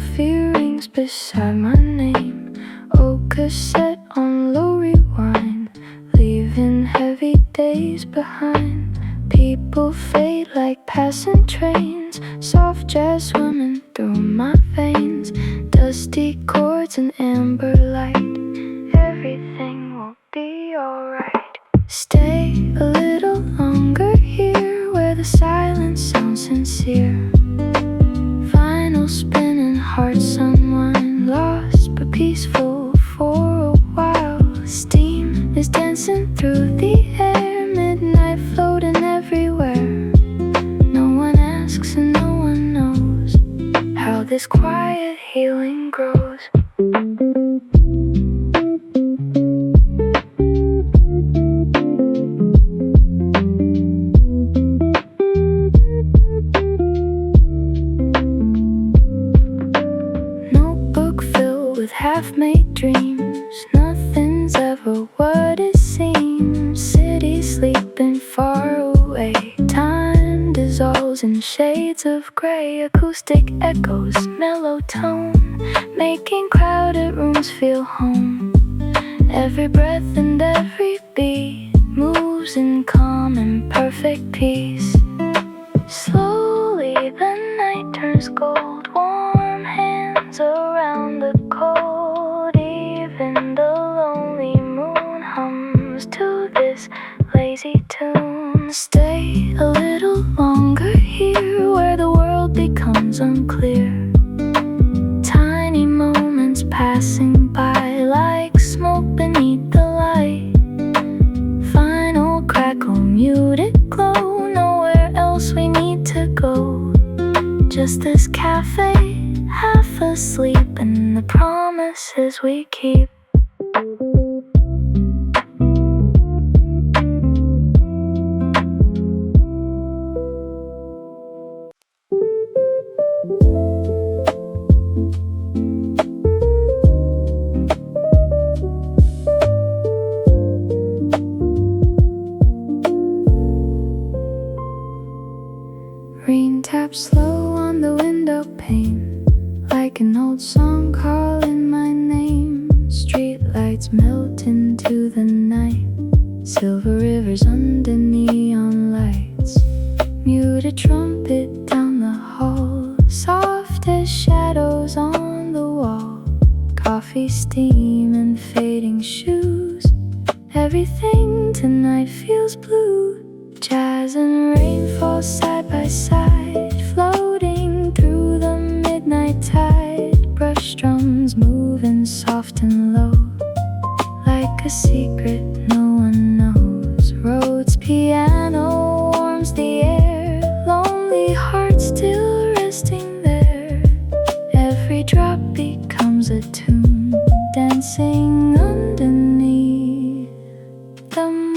coffee rings beside my name. Old cassette on low rewind, leaving heavy days behind. People fade like passing trains, soft jazz swimming through my veins. Dusty chords and amber light, everything will be alright. Stay a little longer here, where the silence sounds sincere. Vinyl spinning, hearts unwind, lost but peaceful for a while. Steam is dancing through the air, midnight floating everywhere. No one asks and no one knows how this quiet healing grows. Notebook filled with half-made dreams, nothing's ever what it seems. City sleeping far away, time dissolves in shades of gray. Acoustic echoes, mellow tone, making crowded rooms feel home. Every breath and every beat moves in calm and perfect peace. Slowly the night turns gold, warm hands around the cold. Even the lonely moon hums to this lazy tune. Stay a little longer here, where the world becomes unclear. Tiny moments passing by like smoke beneath the light. Final crackle, muted glow, nowhere else we need to go. Just this cafe, half asleep, and the promises we keep. Rain taps slow on the window pane, like an old song calling my name. Street lights melt into the night, silver rivers under neon lights. Muted trumpet down the hall, soft as shadows on the wall. Coffee steam and fading shoes, everything tonight feels blue. Jazz and rain fall side by side, floating through the midnight tide. Brush drums moving soft and low, like a secret no one knows. Rhodes piano warms the air, lonely heart still resting there. Every drop becomes a tune, dancing underneath the moon.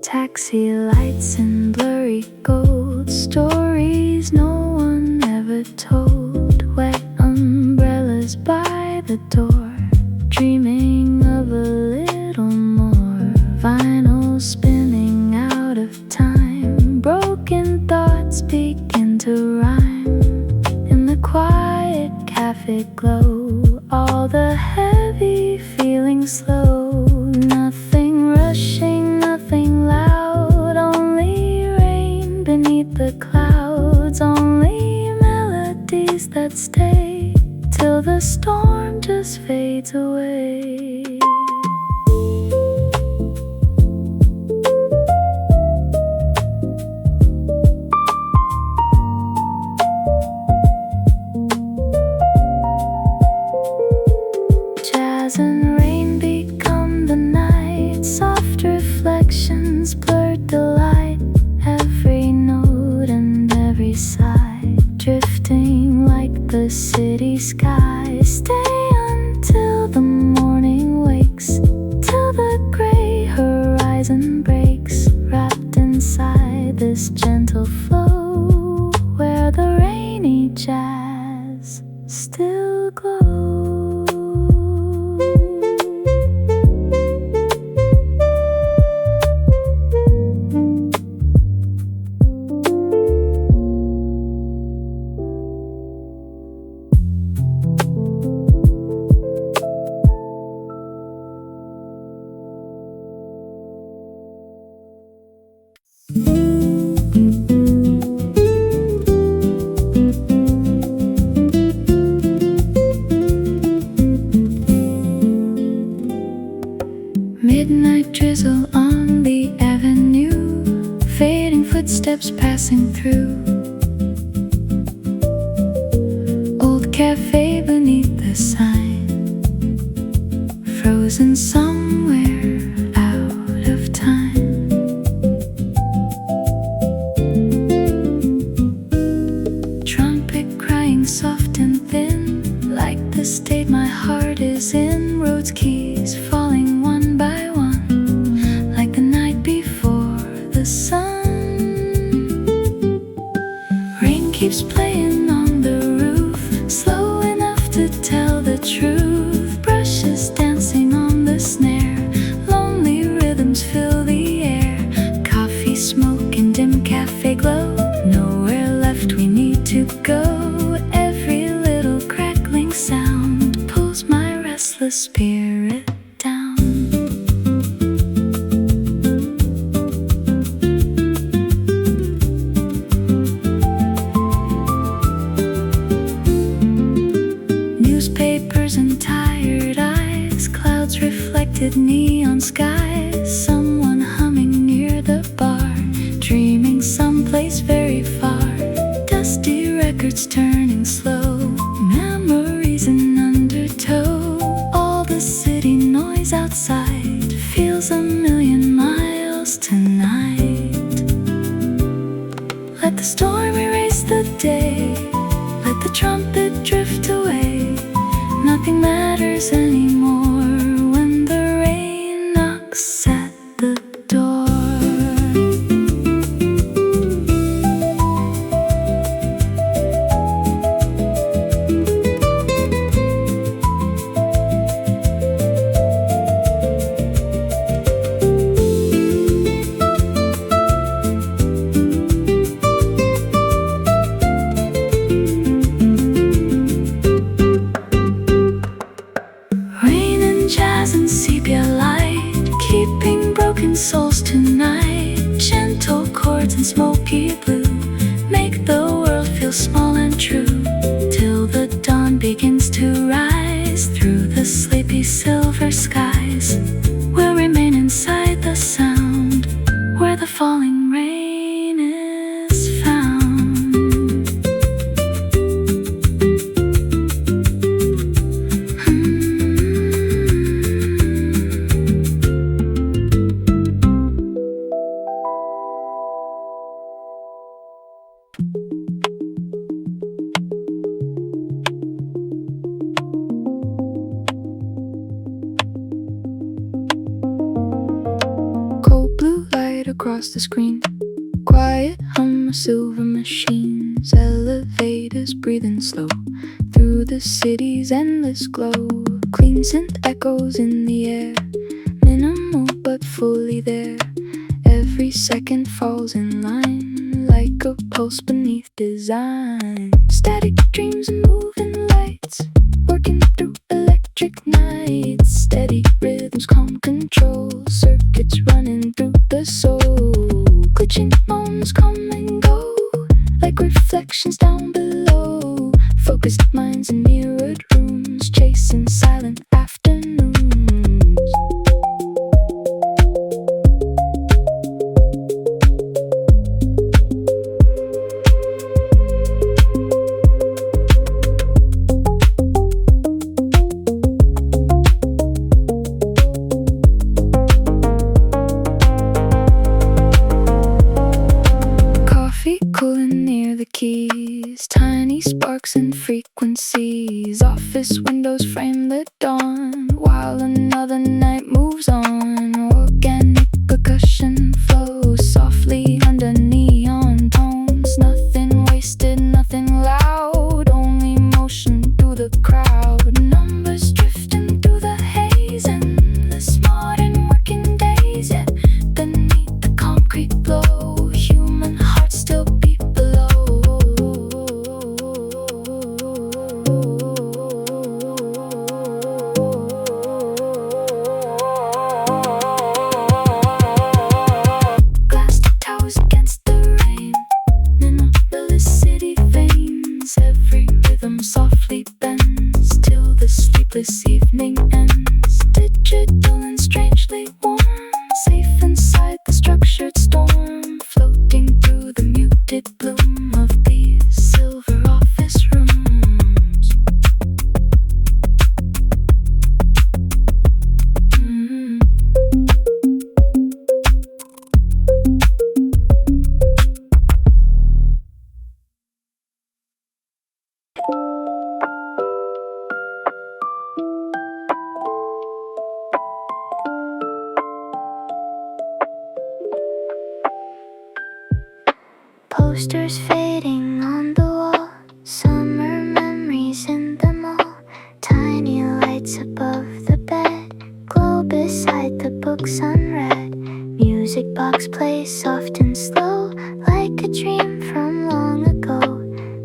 Taxi lights and blurry gold, stories no one ever told. Wet umbrellas by the door, dreaming of a little more. Vinyl spinning out of time, broken thoughts begin to rhyme. In the quiet cafe glow, all the heavy feelings slow. Nothing rushing, nothing loud, only rain beneath the clouds. Only melodies that stay till the storm just fades away. Jazz and rain become the night, soft reflections blurred the light. Every note and every sigh, drifting like the city sky. Stay until the morning wakes Midnight drizzle on the avenue, fading footsteps passing through. Old cafe beneath the sign, frozen somewhere out of time. Trumpet crying soft and thin, like the state my heart is in. Roads keys falling one by one, like the night before the sun. Rain keeps playing on the roof, slow enough to tell the truth. Brushes dancing on the snare, lonely rhythms fill the air. Coffee smoke and dim cafe glow, nowhere left we need to go. Every little crackling sound pulls my restless spirit down. Newspapers and tired eyes, clouds reflected neon skies. Someone humming near the bar, dreaming someplace very far. Dusty records turning slow, memories in undertow. All the city noise outside feels a million miles tonight. Let the storm erase the day, let the trumpet drift away. Nothing matters anymore when the rain knocks at the door. Jazz and sepia light, keeping broken souls tonight. Gentle chords and smoky blue make the world feel small and true, till the dawn begins to rise through the sleepy silver skies. We'll remain inside the sound where the falling rain is found. Cold blue light across the screen, quiet hum of silver machines. Elevators breathing slow through the city's endless glow. Clean scent echoes in the air, minimal but fully there. Every second falls in line, like a pulse beneath design. Static dreams and moving lights, working through electric nights. Steady rhythms, calm control, circuits running through the soul. Glitching moments come and go, like reflections down below. Focused minds in mirrored rooms, chasing silent afternoons. Cooling near the keys, tiny sparks and frequencies. Office windows frame the dawn, while another night moves on. Organic percussion flows softly under neon tones. Nothing wasted, nothing loud, only motion through the crowd. Numbers drifting through the haze, endless modern working days. Yet beneath the concrete glow, human hearts still beat below. posters fading on the wall, summer memories in the mall, tiny lights above the bed, glow beside the books unread. Music box plays soft and slow, like a dream from long ago.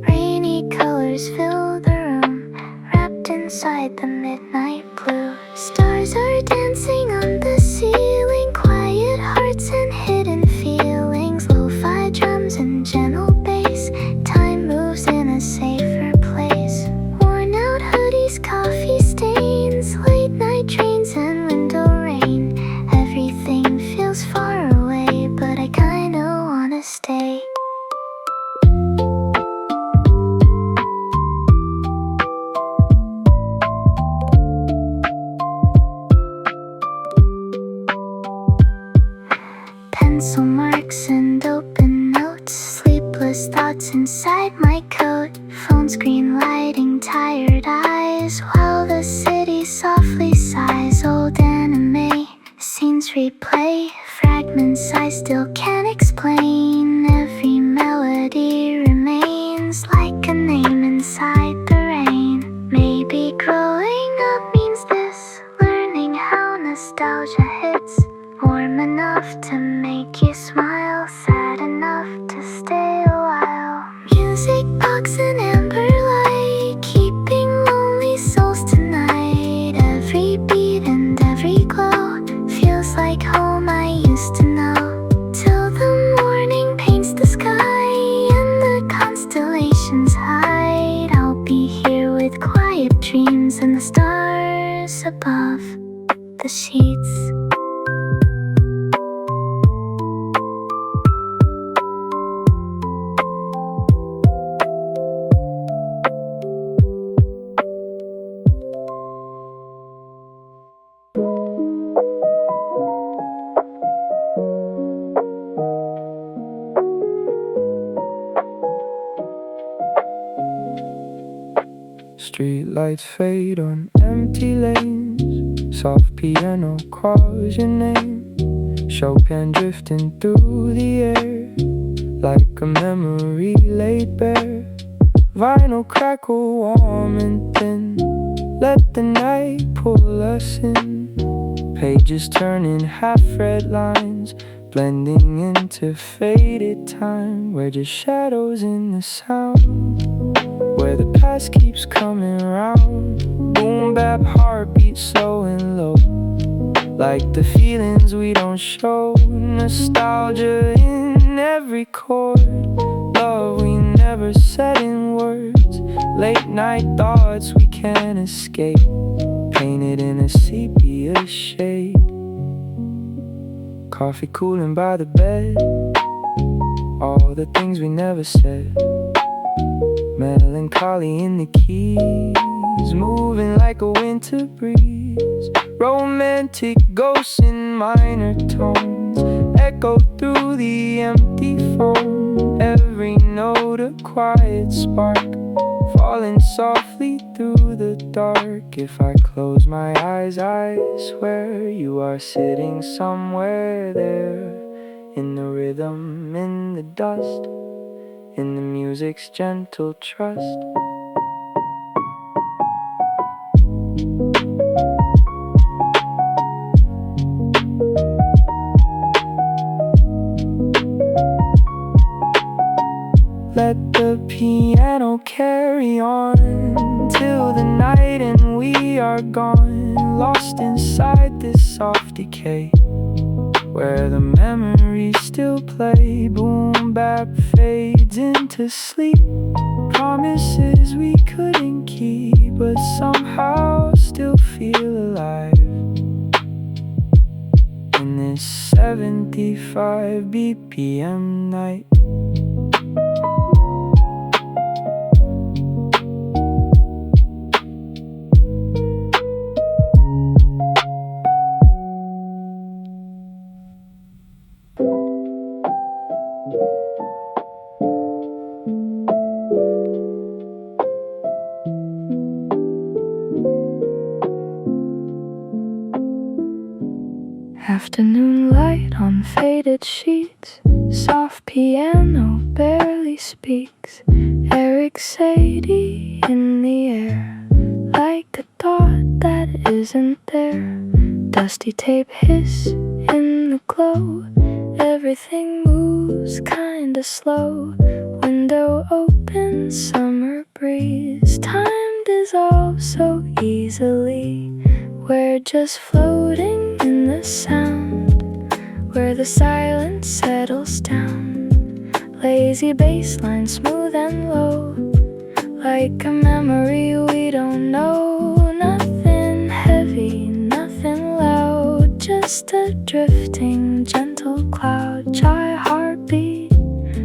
Rainy colors fill the room, wrapped inside the midnight blue. Stars are dancing on the ceiling, quiet hearts and hidden feelings. Lo-fi drums and gentle bass, time moves in a safer place. Worn out hoodies, coffee stains, late night trains and window rain. Everything feels far away, but I kinda wanna stay. Pencil marks and open notes, sleepless thoughts inside my coat. Phone screen lighting tired eyes, while the city softly sighs. Old anime scenes replay, fragments I still can't explain. Every melody remains like a name inside the rain. Maybe growing up means this, learning how nostalgia hits. Warm enough to make you smile, sad enough to stay a while. Music box and amber light, keeping lonely souls tonight. Every beat and every glow feels like home I used to know. Till the morning paints the sky and the constellations hide. I'll be here with quiet dreams and the stars above the sheets. Street lights fade on empty lanes, soft piano calls your name, Chopin drifting through the air, like a memory laid bare. Vinyl crackle warm and thin, let the night pull us in. Pages turning half-read lines, blending into faded time. We're just shadows in the sound, where the past keeps coming round. Boom bap heartbeat slow and low, like the feelings we don't show. Nostalgia in every chord, love we never said in words. Late night thoughts we can't escape, painted in a sepia shade. Coffee cooling by the bed, all the things we never said. Melancholy in the keys, moving like a winter breeze. Romantic ghosts in minor tones, echo through the empty phone. Every note a quiet spark, falling softly through the dark. If I close my eyes, I swear you are sitting somewhere there, in the rhythm, in the dust, in the music's gentle trust. Let the piano carry on till the night and we are gone, lost inside this soft decay, where the memories still play. Boom bap fades into sleep, promises we couldn't keep, but somehow still feel alive in this 75 BPM night. Afternoon light on faded sheets, soft piano barely slowly speaks. Eric Sadie in the air, like a thought that isn't there. Dusty tape hiss in the glow. Everything moves kinda slow. Window open, summer breeze. Time dissolves so easily. We're just floating in the sound, where the silence settles down. Lazy bassline, smooth and low, like a memory we don't know. Nothing heavy, nothing loud, just a drifting gentle cloud. Chai heartbeat,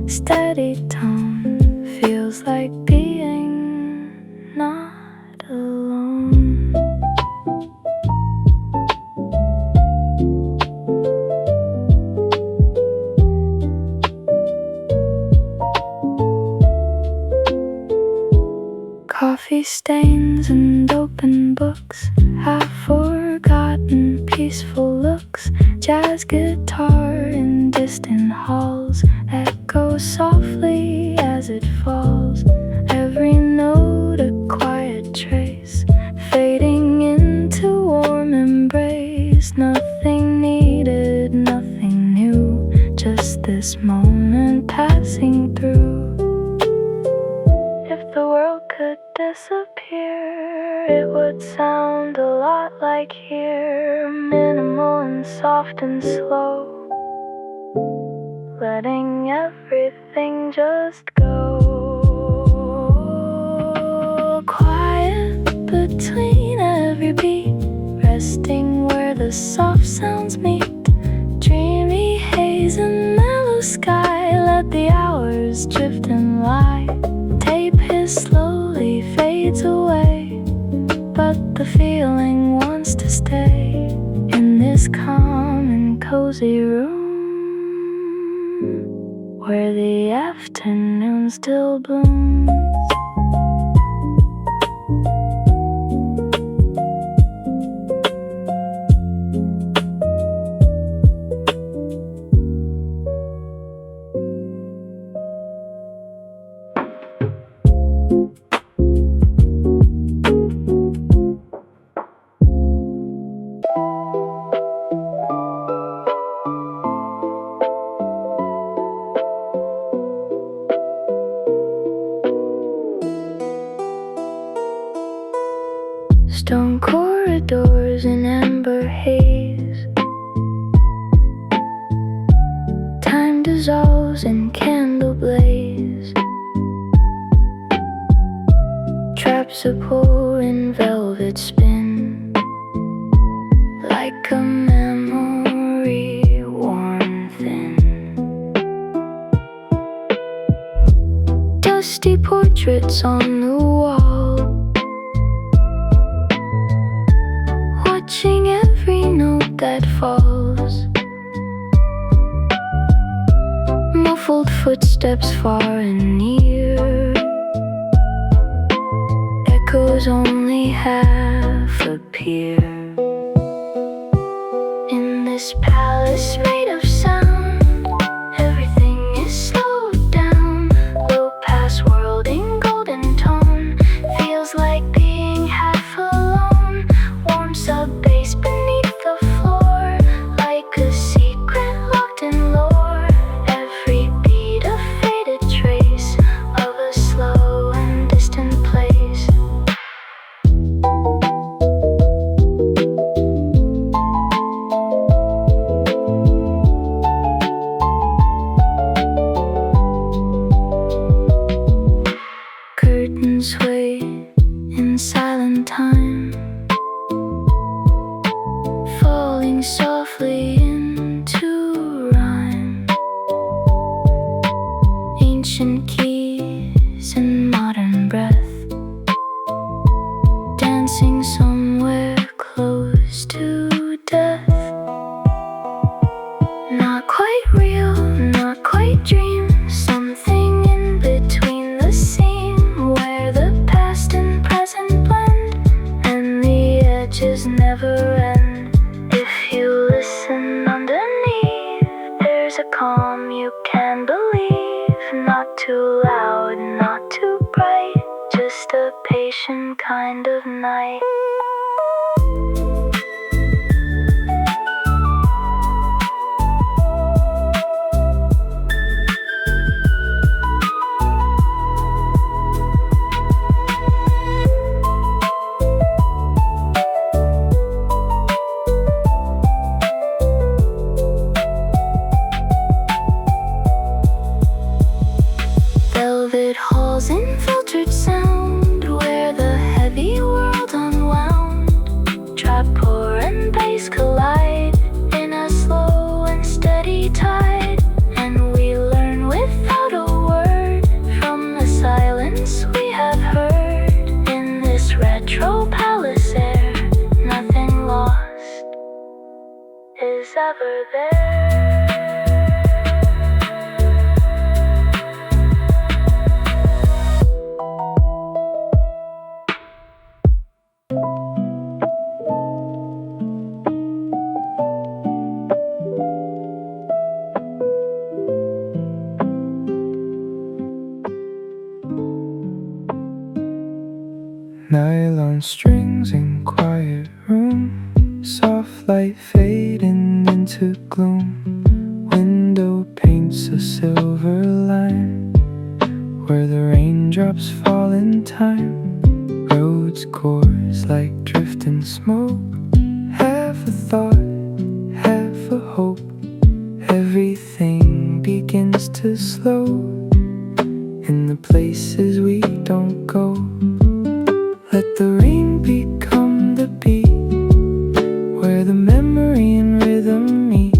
steady tone, feels like being not alone. Coffee stains and open books, half-forgotten peaceful looks. Jazz guitar in distant halls echoes softly as it falls. Every note a quiet trace, fading into warm embrace. Nothing needed, nothing new, just this moment passing through. If the world could disappear, it would sound a lot like here. Minimal and soft and slow, letting everything just go. Quiet between every beat, resting where the soft sounds meet. Dreamy haze and mellow sky, let the hours drift and lie. Tape hiss slowly fades away, but the feeling wants to stay in this calm and cozy room, where the afternoon still blooms. Stone corridors in amber haze, time dissolves in candle blaze. Traps a pull in velvet spin, like a memory worn thin. Dusty portraits on the wall, watching every note that falls. Muffled footsteps far and near, echoes only half appear. In this palace made of sound, everything is slowed down. Low pass world in golden tone, feels like being half alone. Warm sub bass beneath the floor, like a secret locked in lore. Every beat a faded trace of a slow and distant place. Curtains sway in silent time, falling softly into rhyme. Ancient keys and modern breath, dancing somewhere close to death. Not quite real, not quite dream, something in between the scene, where the past and present blend, and the edges never end. If you vacation kind of night. Velvet halls in filtered sound, where the heavy world unwound. Trapdoor and bass collide in a slow and steady tide, and we learn without a word from the silence we have heard. In this retro palace air, nothing lost is ever there. Nylon strings in quiet room, soft light fading into gloom. Window paints a silver line where the raindrops fall in time. Roads course like drifting smoke, half a thought, half a hope. Everything begins to slow in the places we don't go. Let the rain become the beat, where the memory and rhythm meet.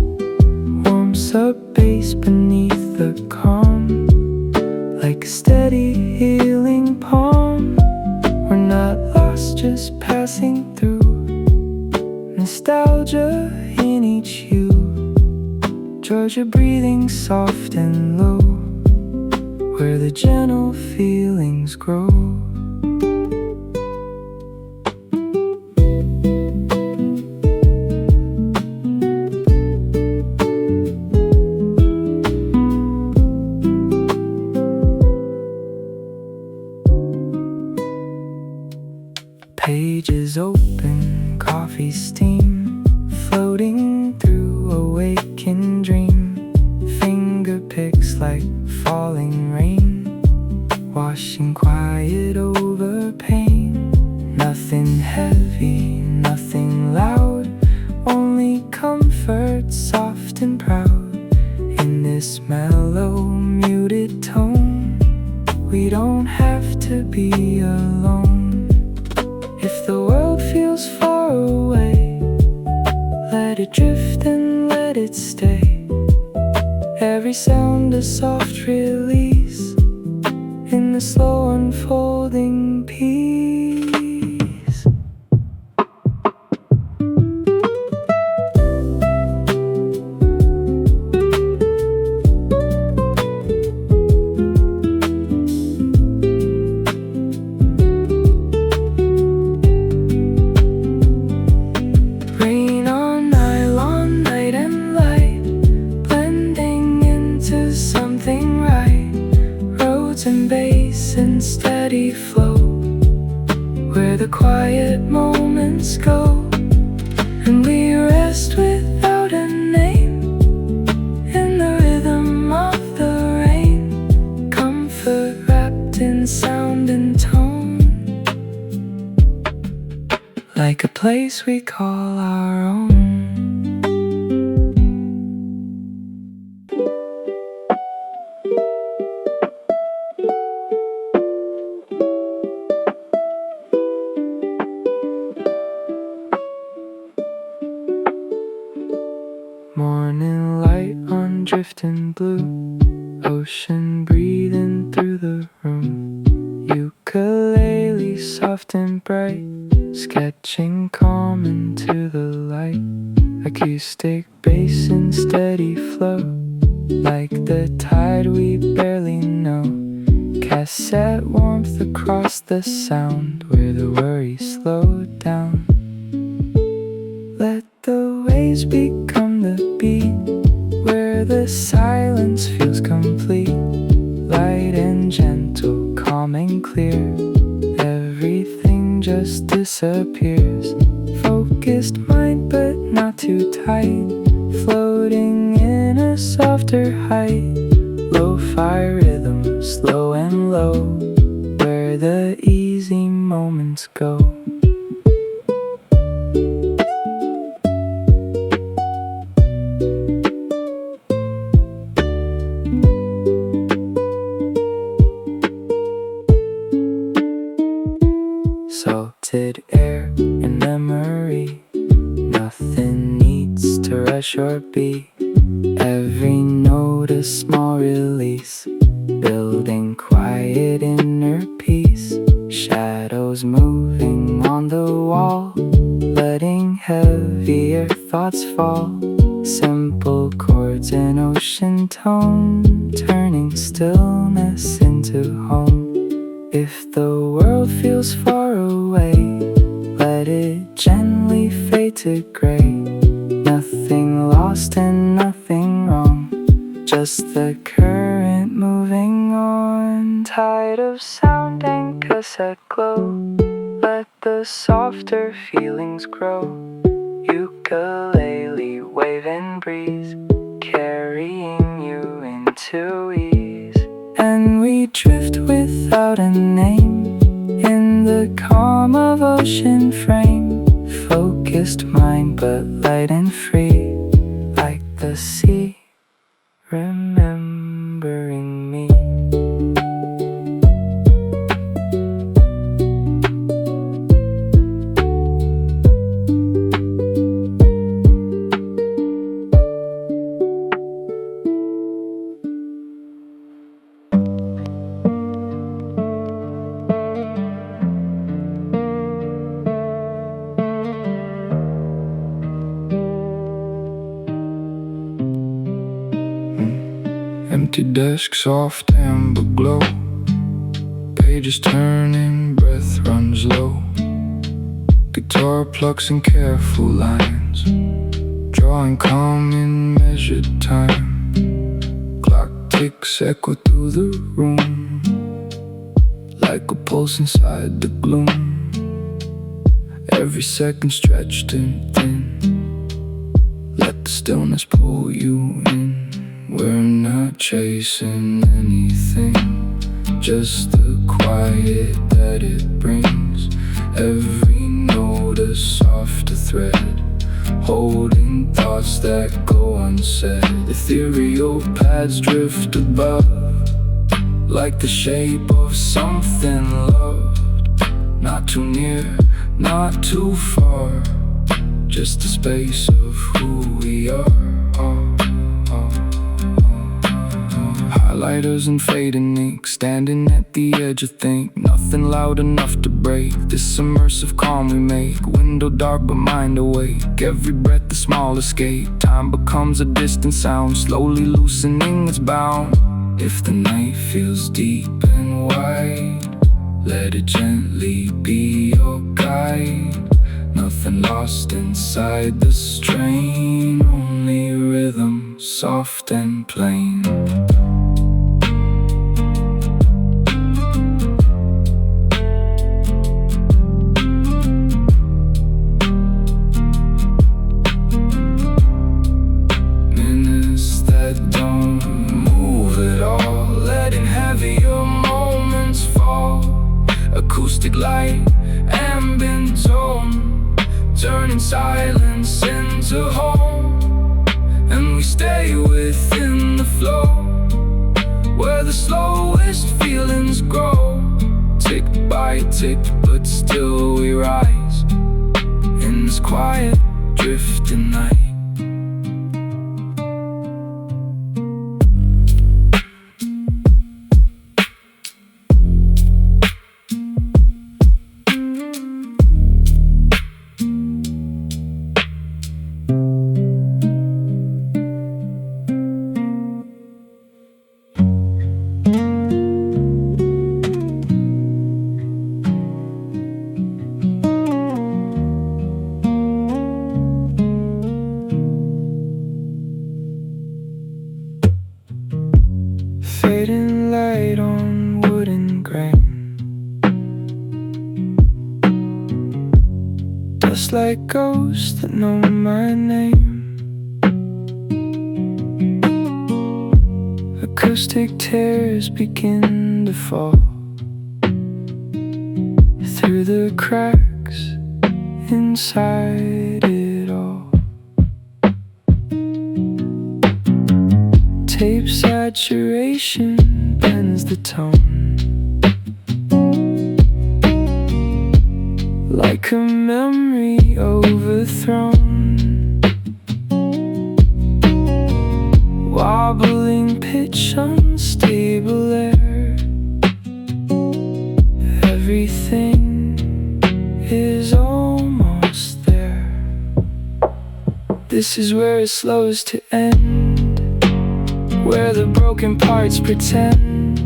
Warm sub-bass beneath the calm, like a steady healing palm. We're not lost, just passing through. Nostalgia in each hue, Georgia breathing soft and low, where the gentle feelings grow. Pages open, coffee steam floating through a waking dream. Finger picks like falling rain, washing quiet over pain. Nothing heavy, nothing loud, only comfort, soft and proud. In this mellow, muted tone, we don't have to be alone. If the world feels far away, let it drift and let it stay. Every sound a soft release in the slow unfolding peace. Rain on nylon, night and light, blending into something right. Roads and bass and steady flow, where the quiet moments go. And we rest without a name, in the rhythm of the rain. Comfort wrapped in sound and tone, like a place we call our own. Morning light on drifting blue, ocean breathing through the room. Ukulele soft and bright, sketching calm into the light. Acoustic bass in steady flow, like the tide we barely know. Cassette warmth across the sound, where the worries slow down. Let the waves become the beat, where the silence feels complete. Light and gentle, calm and clear, everything disappears. Focused mind but not too tight, floating in a softer height. Lo-fi rhythm, slow and low, where the easy moments go. Salted air and memory, nothing needs to rush or be. Every note a small release, building quiet inner peace. Shadows moving on the wall, letting heavier thoughts fall. Simple chords in ocean tone, turning stillness into home. If the world feels far away, let it gently fade to gray. Nothing lost and nothing wrong, just the current moving on. Tide of sound and cassette glow, let the softer feelings grow. Ukulele wave and breeze, carrying you into ease. And we drift without a name, in the calm of ocean frame. Focused mind but light and free, like the sea remembering me. Empty desk, soft amber glow, pages turning, breath runs low. Guitar plucks in careful lines, drawing calm in measured time. Clock ticks echo through the room, like a pulse inside the gloom. Every second stretched and thin, let the stillness pull you in. We're not chasing anything, just the quiet that it brings. Every note a softer thread, holding thoughts that go unsaid. Ethereal paths drift above, like the shape of something loved. Not too near, not too far, just the space of who we are. Highlighters and fading ink, standing at the edge of think. Nothing loud enough to break this immersive calm we make. Window dark but mind awake, every breath a small escape. Time becomes a distant sound, slowly loosening its bound. If the night feels deep and wide, let it gently be your guide. Nothing lost inside the strain, only rhythm, soft and plain. Acoustic light, ambient tone, turning silence into home. And we stay within the flow, where the slowest feelings grow. Tick by tick, but still we rise in this quiet, drifting night. like ghosts that know my name. Acoustic tears begin to fall through the cracks inside it all. Tape saturation bends the tone like a memory overthrown, wobbling pitch, unstable air. Everything is almost there. This is where it slows to end, where the broken parts pretend.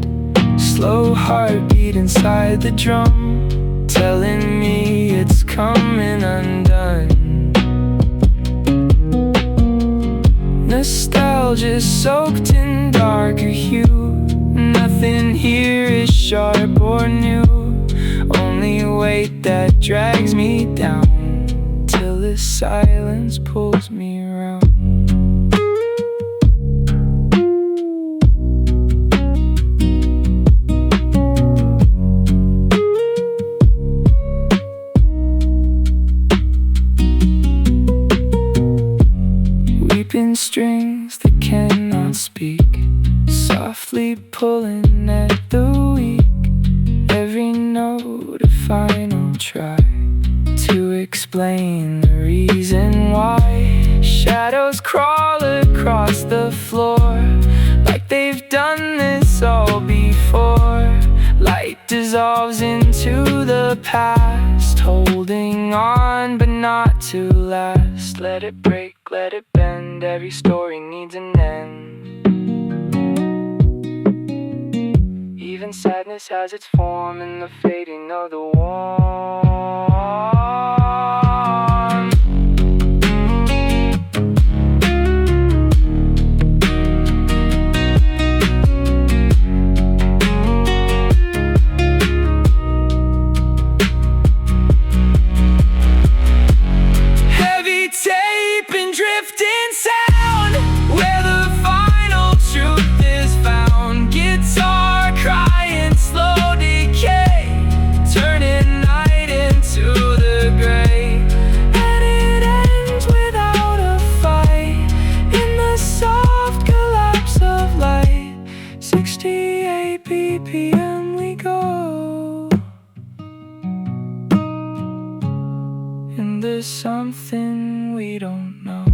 Slow heartbeat inside the drum, telling me it's coming undone. Nostalgia soaked in darker hue. Nothing here is sharp or new, only weight that drags me down till the silence pulls me around. Weeping strings that cannot speak, softly pulling at the weak. Every note a final try to explain the reason why. Shadows crawl across the floor like they've done this all before. Light dissolves into the past, holding on but not to last. Let it break, let it bend, every story needs an end. Even sadness has its form in the fading of the warmth. Heavy tape and drifting sound, where the final truth is found. Guitar crying, slow decay, turning night into the gray. And it ends without a fight, in the soft collapse of light. 68 BPM we go, and there's something we don't know.